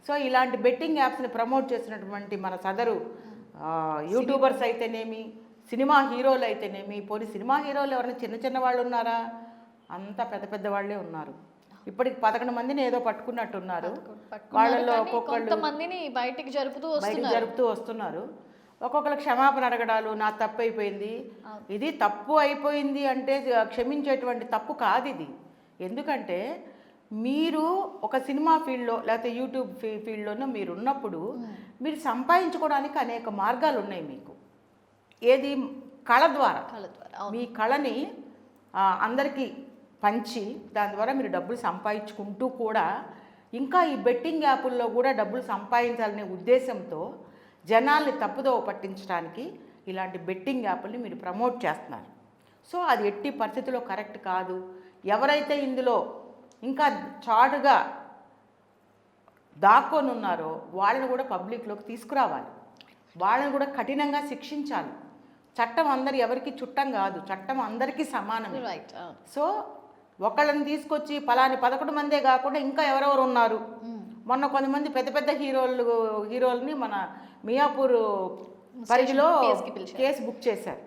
So ఇలాంటి betting యాప్స్ని promote చేసినటువంటి మన సదరు యూట్యూబర్స్ అయితేనేమి, సినిమా హీరోలు అయితేనేమి, పోనీ సినిమా హీరోలు ఎవరైనా చిన్న చిన్న వాళ్ళు ఉన్నారా? అంతా పెద్ద పెద్ద వాళ్ళే ఉన్నారు. ఇప్పటికి 11 మందిని ఏదో పట్టుకున్నట్టున్నారు. వాళ్ళల్లో కొంతమందిని బయటికి జరుపుతూ వస్తున్నారు. ఒక్కొక్కరు క్షమాపణ అడగడాలు, నా తప్పు అయిపోయింది. ఇది తప్పు అయిపోయింది అంటే క్షమించేటువంటి తప్పు కాదు ఇది. ఎందుకంటే మీరు ఒక సినిమా ఫీల్డ్లో లేకపోతే యూట్యూబ్ ఫీల్డ్లోనో మీరు ఉన్నప్పుడు మీరు సంపాదించుకోవడానికి అనేక మార్గాలు ఉన్నాయి మీకు. ఏది? కళ ద్వారా. మీ కళని అందరికీ పంచి దాని ద్వారా మీరు డబ్బులు సంపాదించుకుంటూ కూడా ఇంకా ఈ బెట్టింగ్ యాపుల్లో కూడా డబ్బులు సంపాదించాలనే ఉద్దేశంతో జనాల్ని తప్పుదోవ పట్టించడానికి ఇలాంటి బెట్టింగ్ యాప్ని మీరు ప్రమోట్ చేస్తున్నారు. సో అది ఎట్టి పరిస్థితుల్లో కరెక్ట్ కాదు. ఎవరైతే ఇందులో ఇంకా చాటుగా దాక్కొని ఉన్నారో వాళ్ళని కూడా పబ్లిక్లోకి తీసుకురావాలి. వాళ్ళని కూడా కఠినంగా శిక్షించాలి. చట్టం ఎవరికి చుట్టం కాదు, చట్టం అందరికీ సమానమే. సో ఒకళ్ళని తీసుకొచ్చి పలాని 11 మందే కాకుండా ఇంకా ఎవరెవరు ఉన్నారు. మొన్న కొంతమంది పెద్ద పెద్ద హీరోల్ని మన మియాపూర్ పరిధిలో కేసు బుక్ చేశారు.